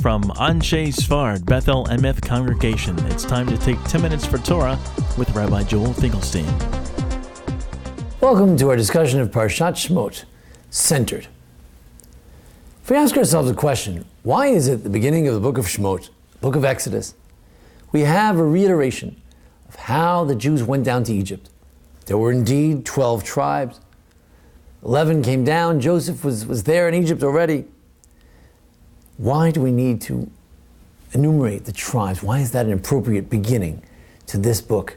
from Anshe Sfard Bethel Emeth Congregation. It's time to take 10 minutes for Torah with Rabbi Joel Finkelstein. Welcome to our discussion of Parshat Shemot, Centered. If we ask ourselves a question, why is it the beginning of the book of Shemot, book of Exodus, we have a reiteration of how the Jews went down to Egypt. There were indeed 12 tribes. 11 came down. Joseph was there in Egypt already. Why do we need to enumerate the tribes? Why is that an appropriate beginning to this book?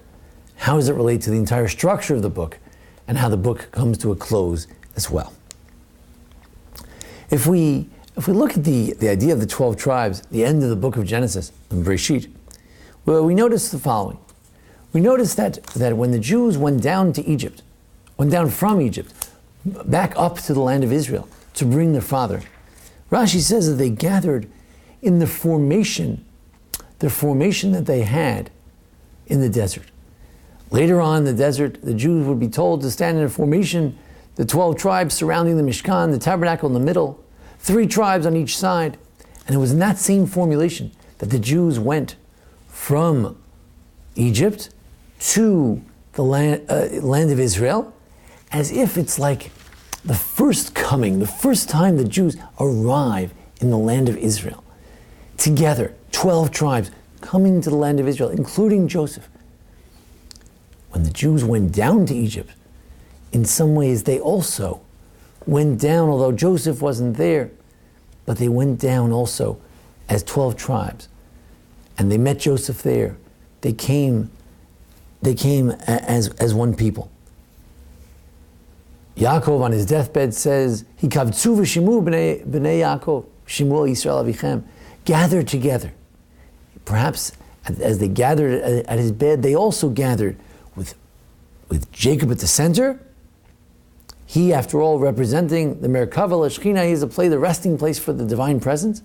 How does it relate to the entire structure of the book and how the book comes to a close as well? If we look at the idea of the 12 tribes, the end of the book of Genesis, in Bereshit, well, we notice the following. We notice that when the Jews went down to Egypt, went down from Egypt, back up to the land of Israel to bring their father, Rashi says that they gathered in the formation that they had in the desert. Later on in the desert, the Jews would be told to stand in a formation, the 12 tribes surrounding the Mishkan, the tabernacle in the middle, 3 tribes on each side. And it was in that same formulation that the Jews went from Egypt to the land of Israel, as if it's like the first coming, the first time the Jews arrive in the land of Israel. Together, 12 tribes coming to the land of Israel, including Joseph. When the Jews went down to Egypt, in some ways they also went down, although Joseph wasn't there, but they went down also as 12 tribes. And they met Joseph there. They came as one people. Yaakov on his deathbed says, "Hikavtzu v'shimu b'nei Yaakov, shimu Yisrael avichem." Gathered together. Perhaps as they gathered at his bed, they also gathered with Jacob at the center. He, after all, representing the Merkava L'Shechina, he is the resting place for the divine presence.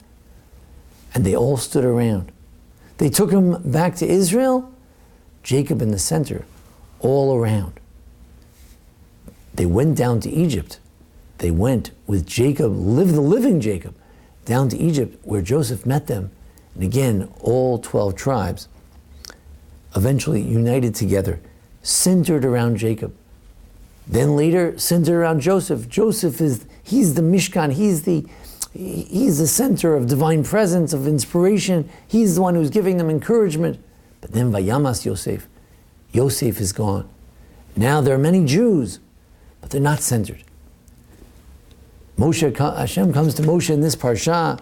And they all stood around. They took him back to Israel, Jacob in the center, all around. They went down to Egypt. They went with Jacob, the living Jacob, down to Egypt where Joseph met them. And again, all 12 tribes eventually united together, centered around Jacob. Then later, centered around Joseph. Joseph he's the Mishkan, he's the center of divine presence, of inspiration. He's the one who's giving them encouragement. But then Vayamas Yosef. Yosef is gone. Now there are many Jews, but they're not centered. Hashem comes to Moshe in this parsha,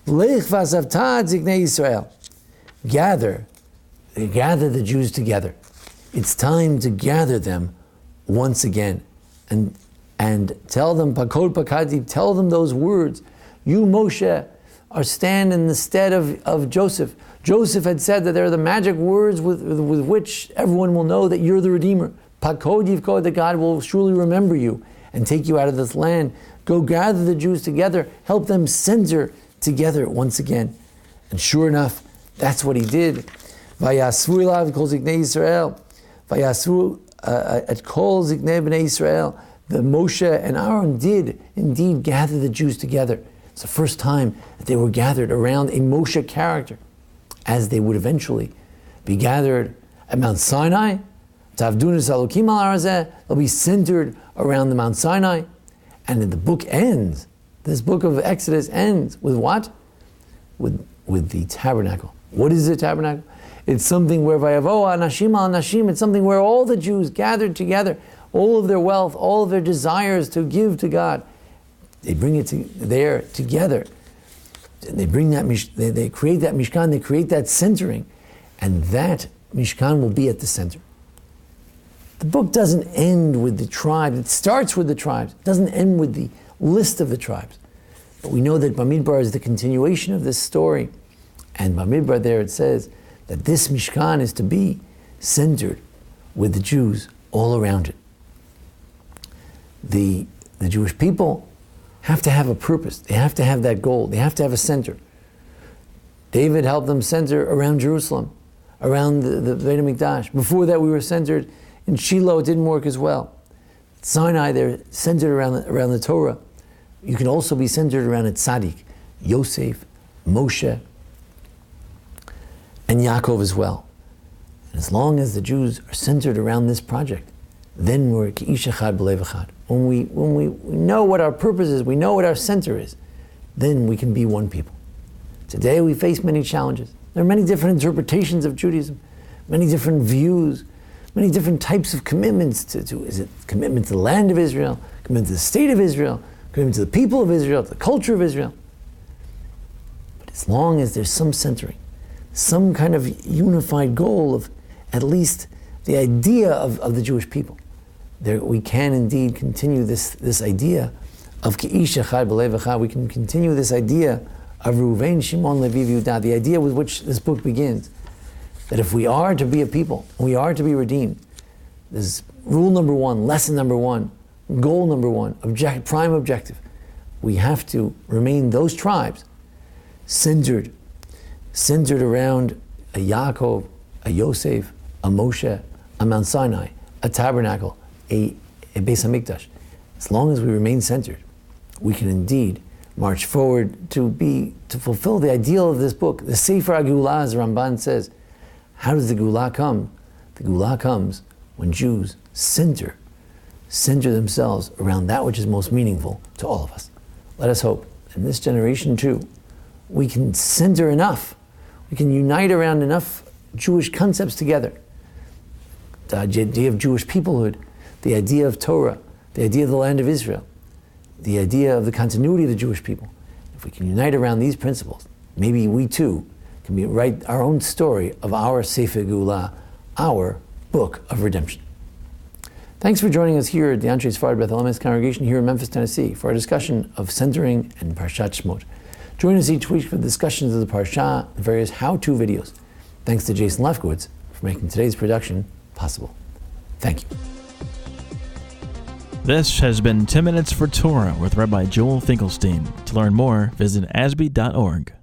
Lech v'asavta ziknei Yisrael. Gather the Jews together. It's time to gather them once again and tell them, Pakod Pakadi, tell them those words. You, Moshe, are stand in the stead of Joseph. Joseph had said that they're the magic words with which everyone will know that you're the Redeemer. Pakod Yivkod, that God will surely remember you and take you out of this land. Go gather the Jews together, help them center together once again. And sure enough, that's what he did. Vayasvu ilav kol ziknei Yisrael. Vayasvu at kol ziknei b'nei Yisrael. The Moshe and Aaron did indeed gather the Jews together. It's the first time that they were gathered around a Moshe character, as they would eventually be gathered at Mount Sinai. Tavdunas Elokim al Arazeh. They'll be centered around the Mount Sinai. And then the book ends. This book of Exodus ends with what? With the tabernacle. What is the tabernacle? It's something where Vayavo Anashim al Nashim. It's something where all the Jews gathered together, all of their wealth, all of their desires to give to God. They bring it there together. And they bring that, they create that Mishkan, they create that centering. And that Mishkan will be at the center. The book doesn't end with the tribes. It starts with the tribes. It doesn't end with the list of the tribes. But we know that Bamidbar is the continuation of this story. And Bamidbar there it says that this Mishkan is to be centered with the Jews all around it. The Jewish people have to have a purpose. They have to have that goal. They have to have a center. David helped them center around Jerusalem, around the Beit HaMikdash. Before that we were centered in Shiloh. It didn't work as well. Sinai, they're centered around the Torah. You can also be centered around a tzaddik, Yosef, Moshe, and Yaakov as well. And as long as the Jews are centered around this project, then we're Ki'ish Echad B'Lev Echad. When we know what our purpose is, we know what our center is, then we can be one people. Today we face many challenges. There are many different interpretations of Judaism, many different views, many different types of commitments to is it commitment to the land of Israel, commitment to the state of Israel, commitment to the people of Israel, to the culture of Israel. But as long as there's some centering, some kind of unified goal of at least the idea of the Jewish people, there we can indeed continue this idea of Ki'ish Echad B'Lev Echad. We can continue this idea of Reuven, Shimon, Levi, Yehuda, the idea with which this book begins, that if we are to be a people, we are to be redeemed, there's rule number one, lesson number one, goal number one, prime objective. We have to remain those tribes centered around a Yaakov, a Yosef, a Moshe, a Mount Sinai, a tabernacle, a Beis HaMikdash. As long as we remain centered, we can indeed march forward to fulfill the ideal of this book. The Sefer HaGeulah, as Ramban says. How does the Geulah come? The Geulah comes when Jews center themselves around that which is most meaningful to all of us. Let us hope in this generation too, we can center enough, we can unite around enough Jewish concepts together. The idea of Jewish peoplehood, the idea of Torah, the idea of the land of Israel, the idea of the continuity of the Jewish people. If we can unite around these principles, maybe we too can write our own story of our Sefer Geulah, our book of redemption. Thanks for joining us here at the Anshe Sfard Beth Element's congregation here in Memphis, Tennessee, for our discussion of centering and Parshat Shemot. Join us each week for discussions of the Parsha and various how-to videos. Thanks to Jason Lefkowitz for making today's production possible. Thank you. This has been 10 Minutes for Torah with Rabbi Joel Finkelstein. To learn more, visit ASBEE.org.